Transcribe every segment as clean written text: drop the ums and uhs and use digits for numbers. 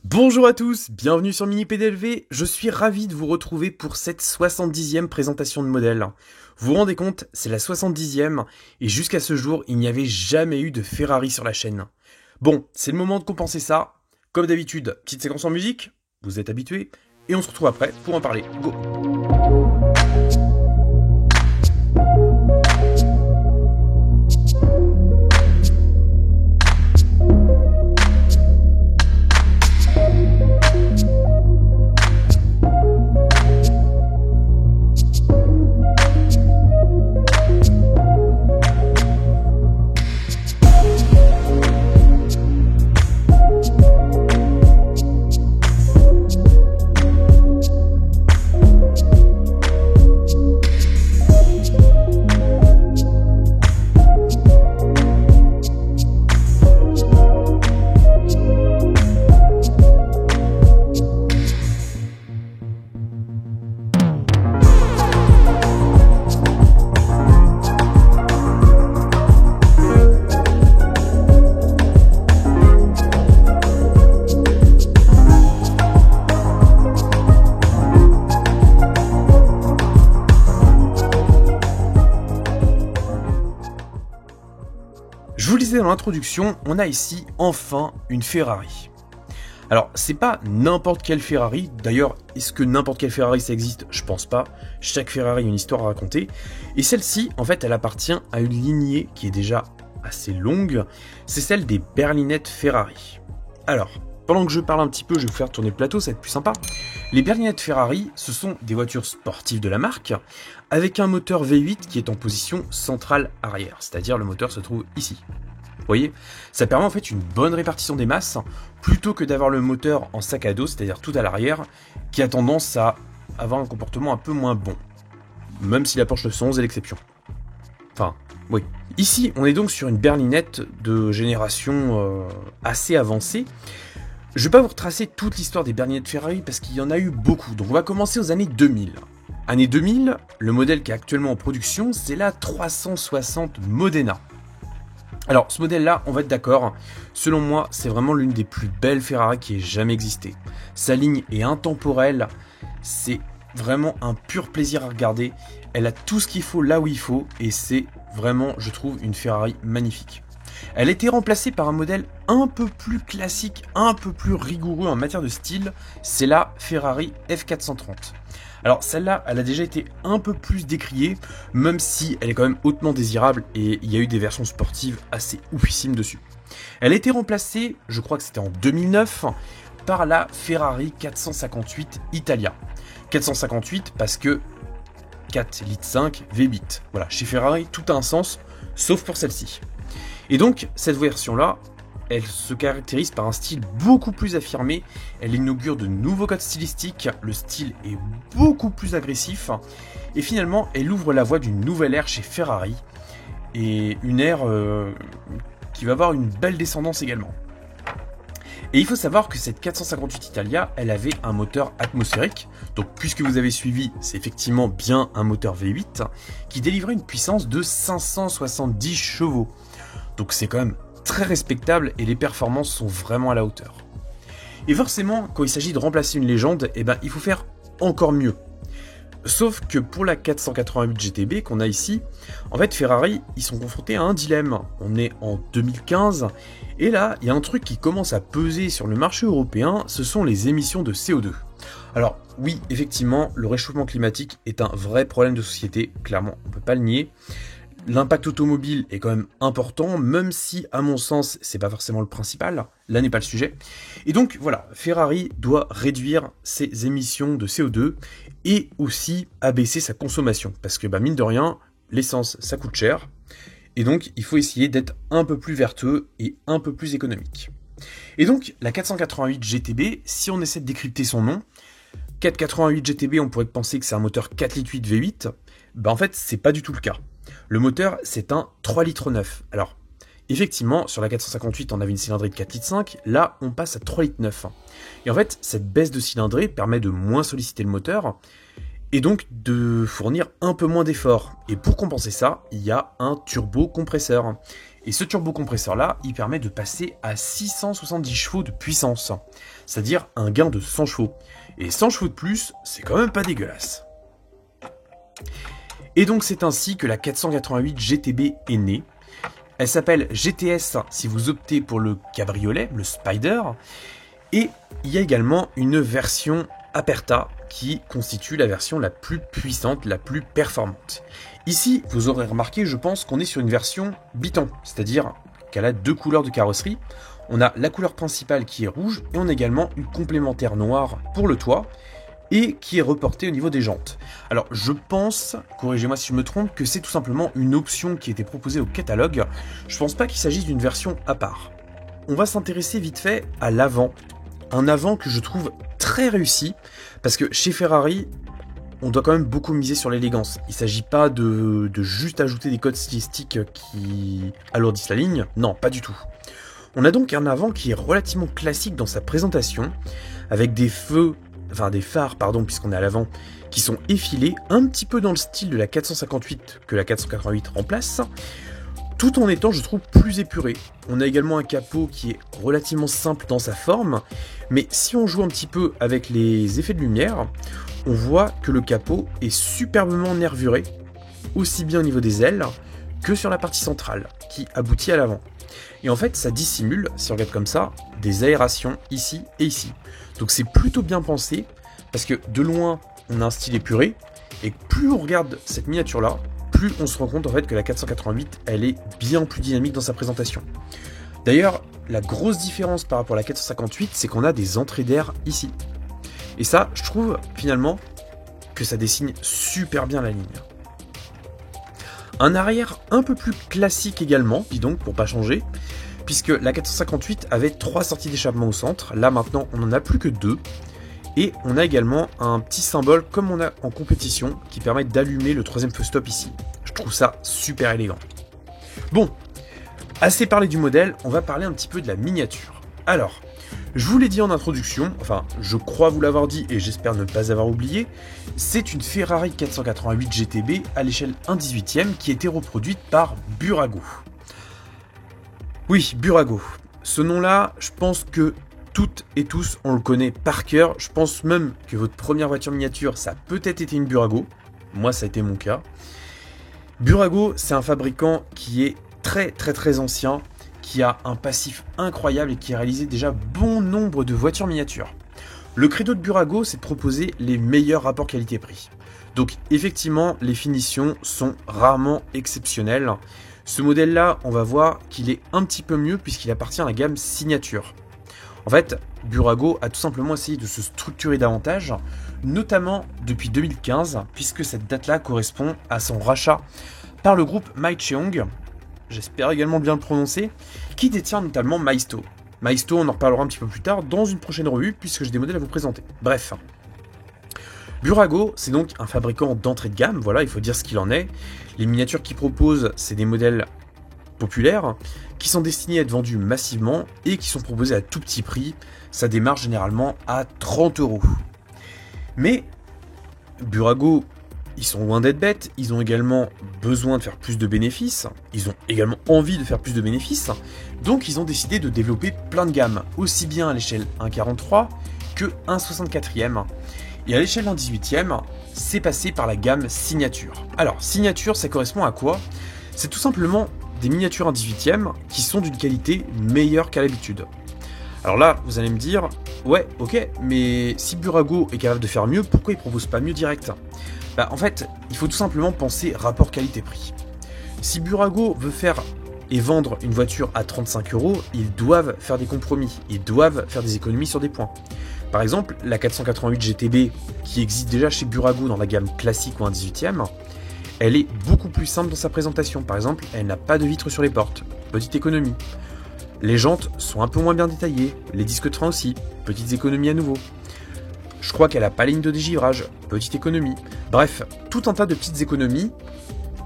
Bonjour à tous, bienvenue sur Mini PDLV, je suis ravi de vous retrouver pour cette 70e présentation de modèle. Vous vous rendez compte, c'est la 70e, et jusqu'à ce jour, il n'y avait jamais eu de Ferrari sur la chaîne. Bon, c'est le moment de compenser ça. Comme d'habitude, petite séquence en musique, vous êtes habitués, et on se retrouve après pour en parler. Go! Je vous le disais dans l'introduction, on a ici enfin une Ferrari. Alors, c'est pas n'importe quelle Ferrari, d'ailleurs, est-ce que n'importe quelle Ferrari ça existe? Je pense pas. Chaque Ferrari a une histoire à raconter. Et celle-ci, en fait, elle appartient à une lignée qui est déjà assez longue, c'est celle des berlinettes Ferrari. Alors, pendant que je parle un petit peu, je vais vous faire tourner le plateau, ça va être plus sympa. Les berlinettes Ferrari, ce sont des voitures sportives de la marque, avec un moteur V8 qui est en position centrale arrière, c'est-à-dire le moteur se trouve ici. Vous voyez, ça permet en fait une bonne répartition des masses, plutôt que d'avoir le moteur en sac à dos, c'est-à-dire tout à l'arrière, qui a tendance à avoir un comportement un peu moins bon. Même si la Porsche 911 est l'exception. Enfin, oui. Ici, on est donc sur une berlinette de génération assez avancée. Je vais pas vous retracer toute l'histoire des berlinettes Ferrari parce qu'il y en a eu beaucoup, donc on va commencer aux années 2000. Année 2000, le modèle qui est actuellement en production, c'est la 360 Modena. Alors, ce modèle-là, on va être d'accord, selon moi, c'est vraiment l'une des plus belles Ferrari qui ait jamais existé. Sa ligne est intemporelle, c'est vraiment un pur plaisir à regarder. Elle a tout ce qu'il faut là où il faut, et c'est vraiment, je trouve, une Ferrari magnifique. Elle a été remplacée par un modèle un peu plus classique, un peu plus rigoureux en matière de style, c'est la Ferrari F430. Alors celle-là, elle a déjà été un peu plus décriée, même si elle est quand même hautement désirable et il y a eu des versions sportives assez oufissimes dessus. Elle a été remplacée, je crois que c'était en 2009, par la Ferrari 458 Italia. 458 parce que 4 litres 5 V8. Voilà, chez Ferrari, tout a un sens, sauf pour celle-ci. Et donc, cette version-là, elle se caractérise par un style beaucoup plus affirmé, elle inaugure de nouveaux codes stylistiques, le style est beaucoup plus agressif, et finalement, elle ouvre la voie d'une nouvelle ère chez Ferrari, et une ère qui va avoir une belle descendance également. Et il faut savoir que cette 458 Italia, elle avait un moteur atmosphérique, donc puisque vous avez suivi, c'est effectivement bien un moteur V8, qui délivrait une puissance de 570 chevaux. Donc c'est quand même très respectable et les performances sont vraiment à la hauteur. Et forcément, quand il s'agit de remplacer une légende, il faut faire encore mieux. Sauf que pour la 488 GTB qu'on a ici, en fait Ferrari, ils sont confrontés à un dilemme. On est en 2015, et là, il y a un truc qui commence à peser sur le marché européen, ce sont les émissions de CO2. Alors oui, effectivement, le réchauffement climatique est un vrai problème de société, clairement, on ne peut pas le nier. L'impact automobile est quand même important, même si, à mon sens, c'est pas forcément le principal. Là n'est pas le sujet. Et donc, voilà, Ferrari doit réduire ses émissions de CO2 et aussi abaisser sa consommation. Parce que, mine de rien, l'essence, ça coûte cher. Et donc, il faut essayer d'être un peu plus vertueux et un peu plus économique. Et donc, la 488 GTB, si on essaie de décrypter son nom, 488 GTB, on pourrait penser que c'est un moteur 4,8 litres V8. En fait, c'est pas du tout le cas. Le moteur, c'est un 3,9 litres. Alors, effectivement, sur la 458, on avait une cylindrée de 4,5 litres. Là, on passe à 3,9 litres. Et en fait, cette baisse de cylindrée permet de moins solliciter le moteur et donc de fournir un peu moins d'efforts. Et pour compenser ça, il y a un turbocompresseur. Et ce turbocompresseur-là, il permet de passer à 670 chevaux de puissance, c'est-à-dire un gain de 100 chevaux. Et 100 chevaux de plus, c'est quand même pas dégueulasse. Et donc c'est ainsi que la 488 GTB est née. Elle s'appelle GTS si vous optez pour le cabriolet, le Spider. Et il y a également une version Aperta qui constitue la version la plus puissante, la plus performante. Ici, vous aurez remarqué, je pense, qu'on est sur une version biton, c'est-à-dire qu'elle a deux couleurs de carrosserie. On a la couleur principale qui est rouge et on a également une complémentaire noire pour le toit et qui est reportée au niveau des jantes. Alors je pense, corrigez-moi si je me trompe, que c'est tout simplement une option qui a été proposée au catalogue. Je pense pas qu'il s'agisse d'une version à part. On va s'intéresser vite fait à l'avant. Un avant que je trouve très réussi, parce que chez Ferrari, on doit quand même beaucoup miser sur l'élégance. Il ne s'agit pas de juste ajouter des codes stylistiques qui alourdissent la ligne, non, pas du tout. On a donc un avant qui est relativement classique dans sa présentation, avec des phares, puisqu'on est à l'avant, qui sont effilés, un petit peu dans le style de la 458 que la 488 remplace, tout en étant, je trouve, plus épuré. On a également un capot qui est relativement simple dans sa forme, mais si on joue un petit peu avec les effets de lumière, on voit que le capot est superbement nervuré, aussi bien au niveau des ailes que sur la partie centrale, qui aboutit à l'avant. Et en fait, ça dissimule, si on regarde comme ça, des aérations ici et ici. Donc c'est plutôt bien pensé, parce que de loin, on a un style épuré, et plus on regarde cette miniature-là, plus on se rend compte en fait que la 488, elle est bien plus dynamique dans sa présentation. D'ailleurs, la grosse différence par rapport à la 458, c'est qu'on a des entrées d'air ici. Et ça, je trouve finalement que ça dessine super bien la ligne. Un arrière un peu plus classique également, dis donc, pour pas changer, puisque la 458 avait 3 sorties d'échappement au centre, là maintenant on n'en a plus que 2, et on a également un petit symbole comme on a en compétition qui permet d'allumer le 3ème feu stop ici. Je trouve ça super élégant. Bon, assez parlé du modèle, on va parler un petit peu de la miniature. Alors, je vous l'ai dit en introduction, enfin je crois vous l'avoir dit et j'espère ne pas avoir oublié, c'est une Ferrari 488 GTB à l'échelle 1/18e qui a été reproduite par Burago. Oui, Burago. Ce nom-là, je pense que toutes et tous, on le connaît par cœur. Je pense même que votre première voiture miniature, ça a peut-être été une Burago. Moi, ça a été mon cas. Burago, c'est un fabricant qui est très ancien, qui a un passif incroyable et qui a réalisé déjà bon nombre de voitures miniatures. Le credo de Burago, c'est de proposer les meilleurs rapports qualité-prix. Donc effectivement, les finitions sont rarement exceptionnelles. Ce modèle-là, on va voir qu'il est un petit peu mieux puisqu'il appartient à la gamme signature. En fait, Burago a tout simplement essayé de se structurer davantage, notamment depuis 2015, puisque cette date-là correspond à son rachat par le groupe Maicheong, j'espère également bien le prononcer, qui détient notamment Maisto. Maisto, on en reparlera un petit peu plus tard dans une prochaine revue, puisque j'ai des modèles à vous présenter. Bref. Burago, c'est donc un fabricant d'entrée de gamme, voilà, il faut dire ce qu'il en est. Les miniatures qu'il propose, c'est des modèles populaires, qui sont destinés à être vendus massivement et qui sont proposés à tout petit prix. Ça démarre généralement à 30 €. Mais Burago, ils sont loin d'être bêtes, ils ont également besoin de faire plus de bénéfices, ils ont également envie de faire plus de bénéfices, donc ils ont décidé de développer plein de gammes, aussi bien à l'échelle 1,43 que 1,64e. Et à l'échelle 1,18e, c'est passé par la gamme signature. Alors, signature, ça correspond à quoi? C'est tout simplement des miniatures 1/18e qui sont d'une qualité meilleure qu'à l'habitude. Alors là, vous allez me dire, ouais, ok, mais si Burago est capable de faire mieux, pourquoi il propose pas mieux direct? Bah en fait, il faut tout simplement penser rapport qualité-prix. Si Burago veut faire et vendre une voiture à 35 €, ils doivent faire des compromis, ils doivent faire des économies sur des points. Par exemple, la 488 GTB, qui existe déjà chez Burago dans la gamme classique ou 1/18e, elle est beaucoup plus simple dans sa présentation. Par exemple, elle n'a pas de vitres sur les portes, petite économie. Les jantes sont un peu moins bien détaillées, les disques de frein aussi, petites économies à nouveau. Je crois qu'elle n'a pas ligne de dégivrage, petite économie. Bref, tout un tas de petites économies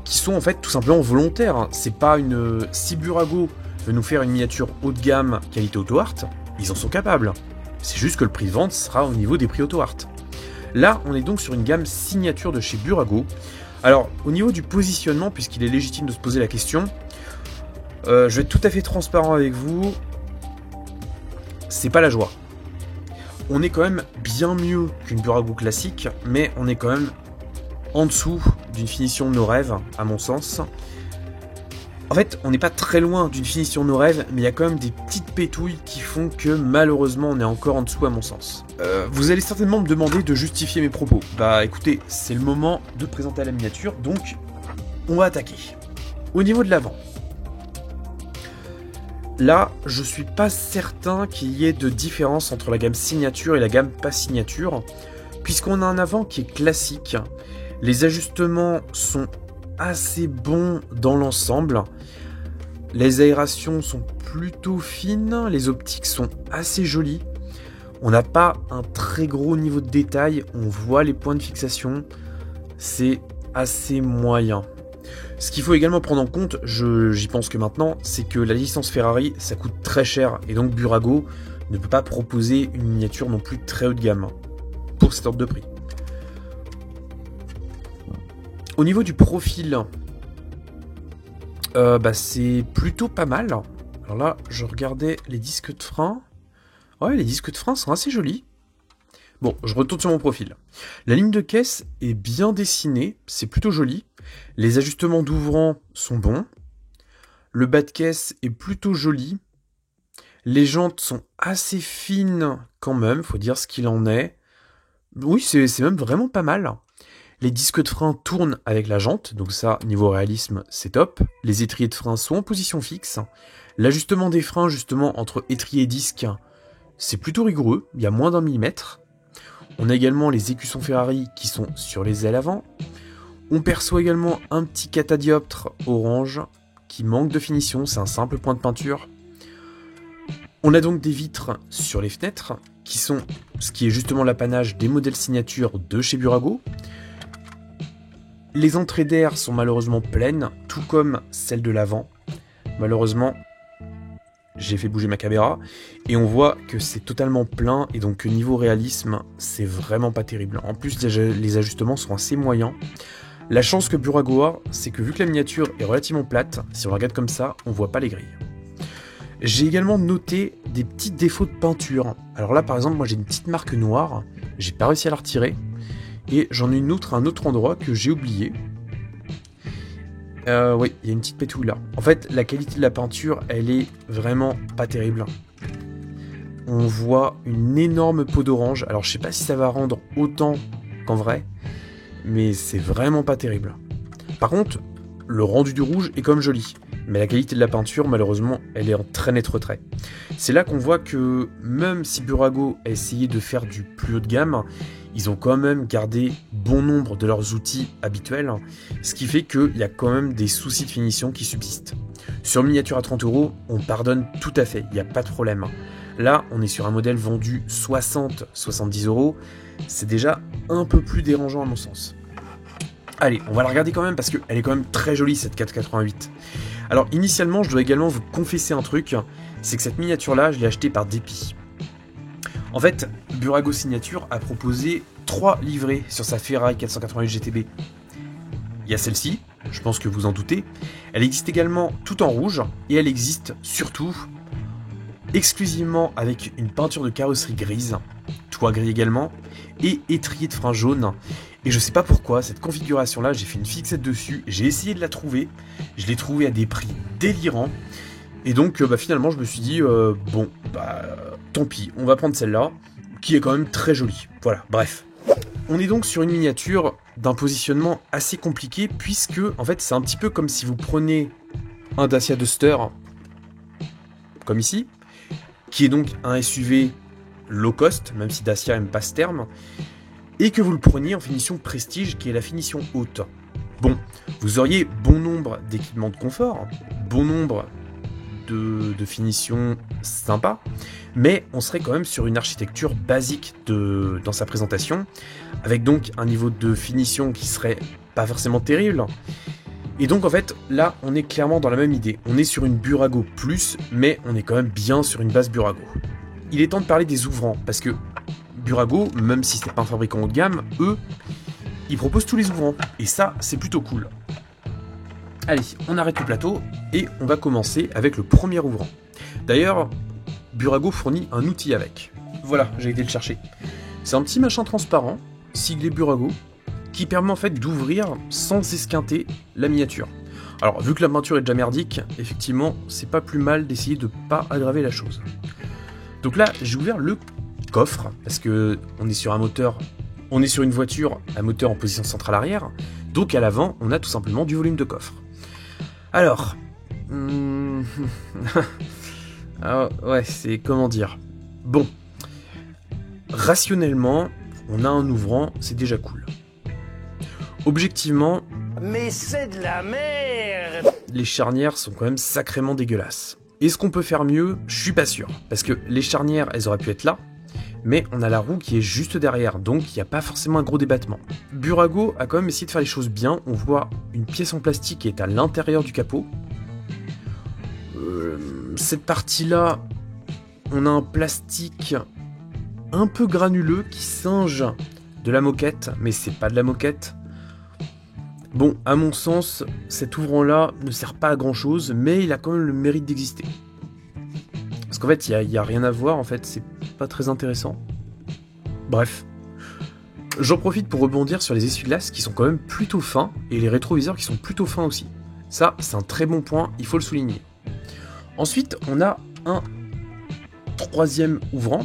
qui sont en fait tout simplement volontaires. C'est pas une... Si Burago veut nous faire une miniature haut de gamme qualité Auto Art, ils en sont capables. C'est juste que le prix de vente sera au niveau des prix Auto Art. Là, on est donc sur une gamme signature de chez Burago. Alors, au niveau du positionnement, puisqu'il est légitime de se poser la question, je vais être tout à fait transparent avec vous, c'est pas la joie. On est quand même bien mieux qu'une Burago classique, mais on est quand même en dessous d'une finition de nos rêves, à mon sens. En fait, on n'est pas très loin d'une finition de nos rêves, mais il y a quand même des petites pétouilles qui font que malheureusement on est encore en dessous à mon sens. Vous allez certainement me demander de justifier mes propos. Bah écoutez, c'est le moment de présenter la miniature, donc on va attaquer. Au niveau de l'avant, là, je suis pas certain qu'il y ait de différence entre la gamme signature et la gamme pas signature, puisqu'on a un avant qui est classique. Les ajustements sont assez bons dans l'ensemble. Les aérations sont plutôt fines, les optiques sont assez jolies. On n'a pas un très gros niveau de détail, on voit les points de fixation, c'est assez moyen. Ce qu'il faut également prendre en compte, j'y pense que maintenant, c'est que la licence Ferrari, ça coûte très cher, et donc Burago ne peut pas proposer une miniature non plus très haut de gamme pour cet ordre de prix. Au niveau du profil, c'est plutôt pas mal. Alors là, je regardais les disques de frein. Ouais, les disques de frein sont assez jolis. Bon, je retourne sur mon profil. La ligne de caisse est bien dessinée, c'est plutôt joli. Les ajustements d'ouvrant sont bons. Le bas de caisse est plutôt joli. Les jantes sont assez fines quand même, faut dire ce qu'il en est. Oui, c'est même vraiment pas mal. Les disques de frein tournent avec la jante, donc ça, niveau réalisme, c'est top. Les étriers de frein sont en position fixe. L'ajustement des freins, justement, entre étrier et disque, c'est plutôt rigoureux, il y a moins d'1 millimètre. On a également les écussons Ferrari qui sont sur les ailes avant. On perçoit également un petit catadioptre orange qui manque de finition, c'est un simple point de peinture. On a donc des vitres sur les fenêtres, qui sont ce qui est justement l'apanage des modèles signature de chez Burago. Les entrées d'air sont malheureusement pleines, tout comme celles de l'avant. Malheureusement, j'ai fait bouger ma caméra, et on voit que c'est totalement plein, et donc niveau réalisme, c'est vraiment pas terrible. En plus, les ajustements sont assez moyens. La chance que Burago a, c'est que vu que la miniature est relativement plate, si on la regarde comme ça, on voit pas les grilles. J'ai également noté des petits défauts de peinture. Alors là, par exemple, moi j'ai une petite marque noire, j'ai pas réussi à la retirer, et j'en ai une autre à un autre endroit que j'ai oublié. Oui, il y a une petite pétouille là. En fait, la qualité de la peinture, elle est vraiment pas terrible. On voit une énorme peau d'orange. Alors je sais pas si ça va rendre autant qu'en vrai, mais c'est vraiment pas terrible. Par contre, le rendu du rouge est quand même joli, mais la qualité de la peinture, malheureusement, elle est en très net retrait. C'est là qu'on voit que même si Burago a essayé de faire du plus haut de gamme, ils ont quand même gardé bon nombre de leurs outils habituels, ce qui fait qu'il y a quand même des soucis de finition qui subsistent. Sur miniature à 30 €, on pardonne tout à fait, il n'y a pas de problème. Là, on est sur un modèle vendu 60-70 €, c'est déjà un peu plus dérangeant à mon sens. Allez, on va la regarder quand même parce qu'elle est quand même très jolie cette 488. Alors initialement, je dois également vous confesser un truc, c'est que cette miniature-là, je l'ai achetée par dépit. En fait, Burago Signature a proposé 3 livrets sur sa Ferrari 488 GTB. Il y a celle-ci, je pense que vous en doutez. Elle existe également tout en rouge, et elle existe surtout exclusivement avec une peinture de carrosserie grise, toit gris également, et étrier de frein jaune. Et je sais pas pourquoi, cette configuration-là, j'ai fait une fixette dessus, j'ai essayé de la trouver, je l'ai trouvée à des prix délirants, et donc finalement je me suis dit, tant pis, on va prendre celle-là, qui est quand même très jolie. Voilà, bref. On est donc sur une miniature d'un positionnement assez compliqué, puisque en fait c'est un petit peu comme si vous prenez un Dacia Duster, comme ici, qui est donc un SUV low cost, même si Dacia aime pas ce terme, et que vous le preniez en finition prestige, qui est la finition haute. Bon, vous auriez bon nombre d'équipements de confort, bon nombre de finitions sympas, mais on serait quand même sur une architecture basique dans sa présentation, avec donc un niveau de finition qui serait pas forcément terrible. Et donc en fait, là, on est clairement dans la même idée. On est sur une Burago plus, mais on est quand même bien sur une base Burago. Il est temps de parler des ouvrants, parce que Burago, même si c'est pas un fabricant haut de gamme, eux, ils proposent tous les ouvrants. Et ça, c'est plutôt cool. Allez, on arrête le plateau et on va commencer avec le premier ouvrant. D'ailleurs, Burago fournit un outil avec. Voilà, j'ai été le chercher. C'est un petit machin transparent, siglé Burago, qui permet en fait d'ouvrir sans esquinter la miniature. Alors, vu que la peinture est déjà merdique, effectivement, c'est pas plus mal d'essayer de pas aggraver la chose. Donc là, j'ai ouvert le coffre, parce que on est sur une voiture à moteur en position centrale arrière, donc à l'avant, on a tout simplement du volume de coffre. Alors, ah, ouais, c'est comment dire. Bon, rationnellement, on a un ouvrant, c'est déjà cool. Objectivement, mais c'est de la merde. Les charnières sont quand même sacrément dégueulasses. Est-ce qu'on peut faire mieux? Je suis pas sûr, parce que les charnières, elles auraient pu être là, mais on a la roue qui est juste derrière, donc il n'y a pas forcément un gros débattement. Burago a quand même essayé de faire les choses bien. On voit une pièce en plastique qui est à l'intérieur du capot. Cette partie-là, on a un plastique un peu granuleux qui singe de la moquette, mais c'est pas de la moquette. Bon, à mon sens, cet ouvrant-là ne sert pas à grand-chose, mais il a quand même le mérite d'exister. Parce qu'en fait, il y a rien à voir, en fait, c'est pas très intéressant. Bref. J'en profite pour rebondir sur les essuie-glaces qui sont quand même plutôt fins, et les rétroviseurs qui sont plutôt fins aussi. Ça, c'est un très bon point, il faut le souligner. Ensuite, on a un troisième ouvrant,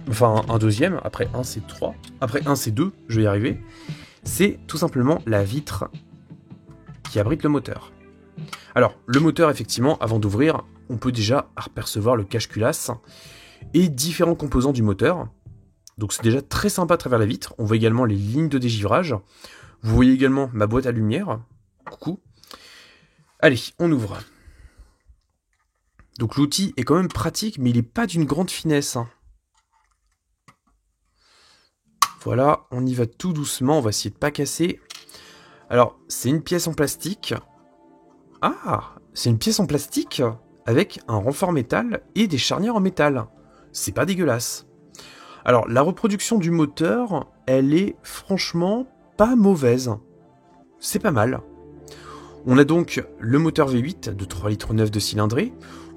enfin un deuxième, après un c'est 3, après un c'est 2, je vais y arriver. C'est tout simplement la vitre qui abrite le moteur. Alors, le moteur, effectivement, avant d'ouvrir, on peut déjà apercevoir le cache-culasse et différents composants du moteur. Donc c'est déjà très sympa à travers la vitre. On voit également les lignes de dégivrage. Vous voyez également ma boîte à lumière. Coucou. Allez, on ouvre. Donc l'outil est quand même pratique, mais il n'est pas d'une grande finesse. Voilà, on y va tout doucement, on va essayer de pas casser. Alors, c'est une pièce en plastique. Ah, c'est une pièce en plastique avec un renfort métal et des charnières en métal. C'est pas dégueulasse. Alors, la reproduction du moteur, elle est franchement pas mauvaise. C'est pas mal. On a donc le moteur V8 de 3,9 litres de cylindrée.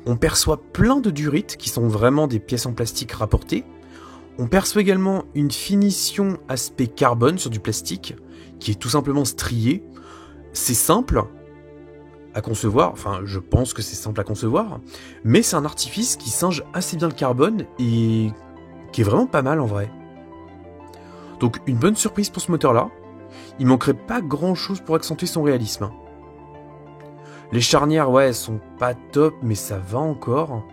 On perçoit plein de durites qui sont vraiment des pièces en plastique rapportées. On perçoit également une finition aspect carbone sur du plastique, qui est tout simplement strié. C'est simple à concevoir, enfin je pense que c'est simple à concevoir, mais c'est un artifice qui singe assez bien le carbone et qui est vraiment pas mal en vrai. Donc une bonne surprise pour ce moteur-là. Il manquerait pas grand-chose pour accentuer son réalisme. Les charnières, ouais, elles sont pas top, mais ça va encore.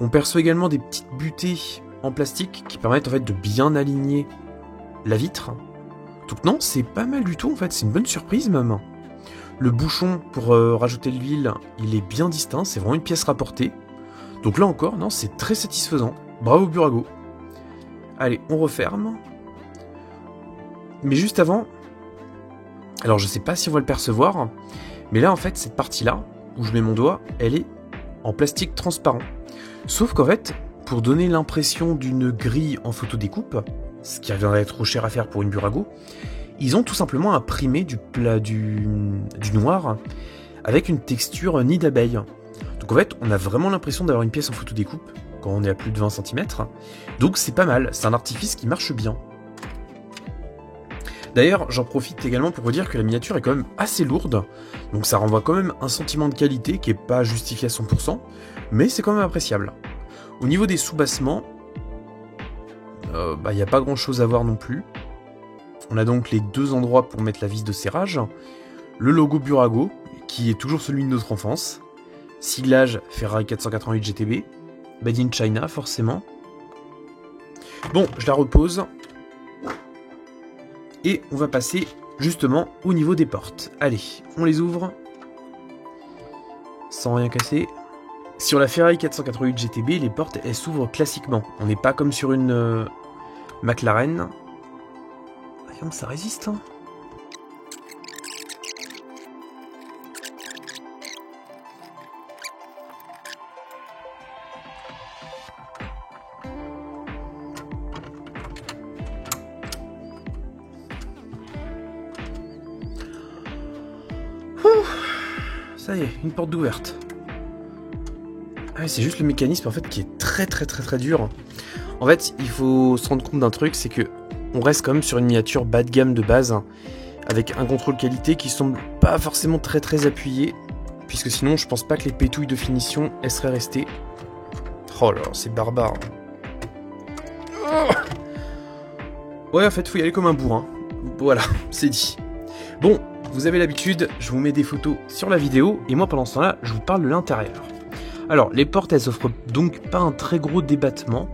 On perçoit également des petites butées en plastique qui permettent en fait de bien aligner la vitre. Donc non, c'est pas mal du tout en fait, c'est une bonne surprise même. Le bouchon pour rajouter de l'huile, il est bien distinct, c'est vraiment une pièce rapportée. Donc là encore, non, c'est très satisfaisant. Bravo Burago. Allez, on referme. Mais juste avant, alors je sais pas si on va le percevoir, mais là en fait cette partie-là, où je mets mon doigt, elle est en plastique transparent. Sauf qu'en fait, pour donner l'impression d'une grille en photodécoupe, ce qui reviendrait trop cher à faire pour une Burago, ils ont tout simplement imprimé du noir avec une texture nid d'abeille. Donc en fait, on a vraiment l'impression d'avoir une pièce en photodécoupe quand on est à plus de 20 cm. Donc c'est pas mal, c'est un artifice qui marche bien. D'ailleurs, j'en profite également pour vous dire que la miniature est quand même assez lourde, donc ça renvoie quand même un sentiment de qualité qui n'est pas justifié à 100%, mais c'est quand même appréciable. Au niveau des sous-bassements, y a pas grand chose à voir non plus. On a donc les deux endroits pour mettre la vis de serrage, le logo Burago, qui est toujours celui de notre enfance, siglage Ferrari 488 GTB, Made in China forcément. Bon, je la repose, et on va passer justement au niveau des portes. Allez, on les ouvre, sans rien casser. Sur la Ferrari 488 GTB, les portes, elles s'ouvrent classiquement. On n'est pas comme sur une McLaren. Comme ça résiste, hein. ça y est, une porte ouverte. Ah, c'est juste le mécanisme en fait qui est très dur. En fait, il faut se rendre compte d'un truc, c'est que on reste quand même sur une miniature bas de gamme de base, avec un contrôle qualité qui semble pas forcément très appuyé, puisque sinon je pense pas que les pétouilles de finition elles seraient restées. Oh là, c'est barbare. Ouais, en fait, faut y aller comme un bourrin. Voilà, c'est dit. Bon, vous avez l'habitude, je vous mets des photos sur la vidéo, et moi pendant ce temps-là, je vous parle de l'intérieur. Alors, les portes, elles offrent donc pas un très gros débattement.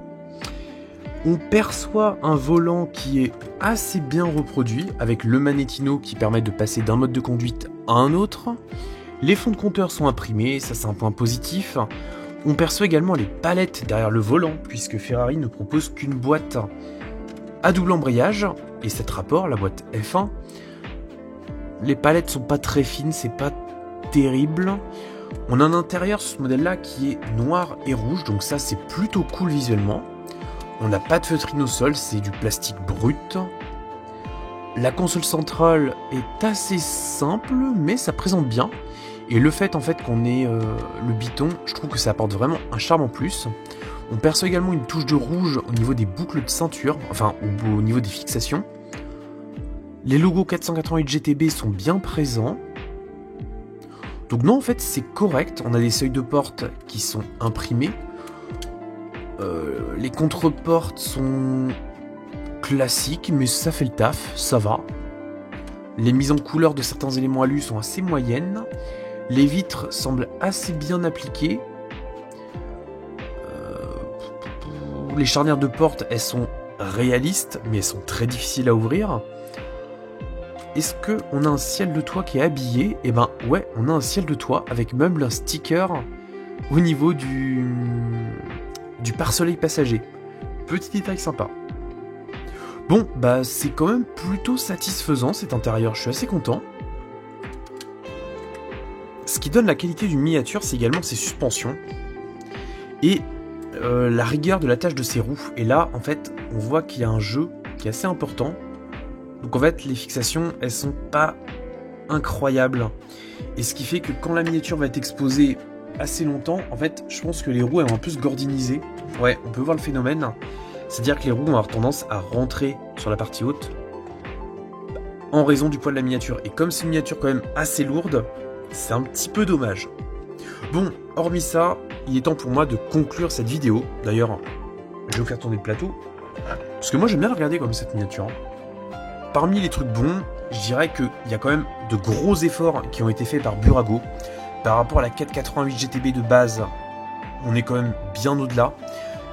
On perçoit un volant qui est assez bien reproduit, avec le magnétino qui permet de passer d'un mode de conduite à un autre. Les fonds de compteur sont imprimés, ça c'est un point positif. On perçoit également les palettes derrière le volant, puisque Ferrari ne propose qu'une boîte à double embrayage, et cet rapport, la boîte F1, les palettes sont pas très fines, c'est pas terrible. On a un intérieur sur ce modèle-là qui est noir et rouge, donc ça c'est plutôt cool visuellement. On n'a pas de feutrine au sol, c'est du plastique brut. La console centrale est assez simple, mais ça présente bien. Et le fait en fait qu'on ait le biton, je trouve que ça apporte vraiment un charme en plus. On perçoit également une touche de rouge au niveau des boucles de ceinture, enfin au niveau des fixations. Les logos 488 GTB sont bien présents. Donc non, en fait c'est correct, on a des seuils de porte qui sont imprimés. Les contre-portes sont classiques, mais ça fait le taf, ça va. Les mises en couleur de certains éléments alus sont assez moyennes. Les vitres semblent assez bien appliquées. Les charnières de porte, elles sont réalistes, mais elles sont très difficiles à ouvrir. Est-ce qu'on a un ciel de toit qui est habillé? Eh ben ouais, on a un ciel de toit avec même un sticker au niveau du pare-soleil passager. Petit détail sympa. Bon, bah c'est quand même plutôt satisfaisant cet intérieur, je suis assez content. Ce qui donne la qualité d'une miniature, c'est également ses suspensions et la rigueur de l'attache de ses roues. Et là, en fait, on voit qu'il y a un jeu qui est assez important. Donc en fait, les fixations, elles sont pas incroyables. Et ce qui fait que quand la miniature va être exposée assez longtemps, en fait, je pense que les roues, elles vont un peu se gordiniser. Ouais, on peut voir le phénomène. C'est-à-dire que les roues vont avoir tendance à rentrer sur la partie haute en raison du poids de la miniature. Et comme c'est une miniature quand même assez lourde, c'est un petit peu dommage. Bon, hormis ça, il est temps pour moi de conclure cette vidéo. D'ailleurs, je vais vous faire tourner le plateau. Parce que moi j'aime bien regarder comme cette miniature. Parmi les trucs bons, je dirais qu'il y a quand même de gros efforts qui ont été faits par Burago. Par rapport à la 488 GTB de base, on est quand même bien au-delà.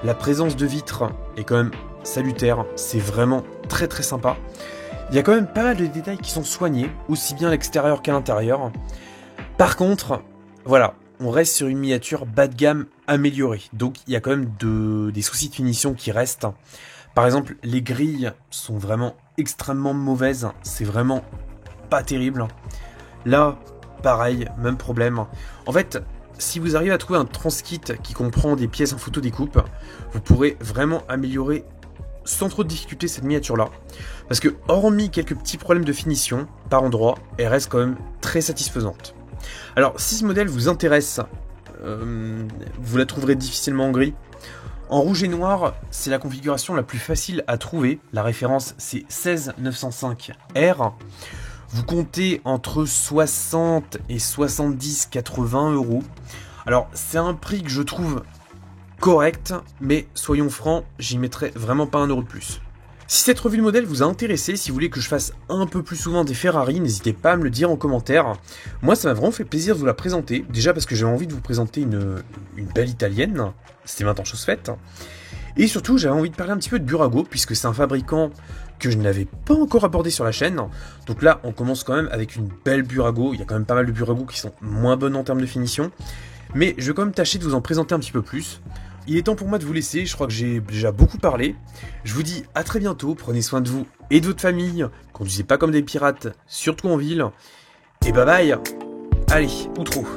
La présence de vitres est quand même salutaire, c'est vraiment très sympa. Il y a quand même pas mal de détails qui sont soignés, aussi bien à l'extérieur qu'à l'intérieur. Par contre, voilà, on reste sur une miniature bas de gamme améliorée. Donc il y a quand même des soucis de finition qui restent. Par exemple, les grilles sont vraiment extrêmement mauvaises. C'est vraiment pas terrible. Là, pareil, même problème. En fait, si vous arrivez à trouver un transkit qui comprend des pièces en photo découpe, vous pourrez vraiment améliorer sans trop de difficulté cette miniature-là. Parce que hormis quelques petits problèmes de finition, par endroit, elle reste quand même très satisfaisante. Alors, si ce modèle vous intéresse, vous la trouverez difficilement en gris. En rouge et noir, c'est la configuration la plus facile à trouver. La référence, c'est 16905R. Vous comptez entre 60 et 70-80 euros. Alors, c'est un prix que je trouve correct, mais soyons francs, j'y mettrai vraiment pas un euro de plus. Si cette revue de modèle vous a intéressé, si vous voulez que je fasse un peu plus souvent des Ferrari, n'hésitez pas à me le dire en commentaire. Moi, ça m'a vraiment fait plaisir de vous la présenter. Déjà parce que j'avais envie de vous présenter une belle italienne. C'était maintenant chose faite. Et surtout, j'avais envie de parler un petit peu de Burago, puisque c'est un fabricant que je n'avais pas encore abordé sur la chaîne. Donc là, on commence quand même avec une belle Burago. Il y a quand même pas mal de Burago qui sont moins bonnes en termes de finition. Mais je vais quand même tâcher de vous en présenter un petit peu plus. Il est temps pour moi de vous laisser, je crois que j'ai déjà beaucoup parlé. Je vous dis à très bientôt, prenez soin de vous et de votre famille. Conduisez pas comme des pirates, surtout en ville. Et bye bye. Allez, outro.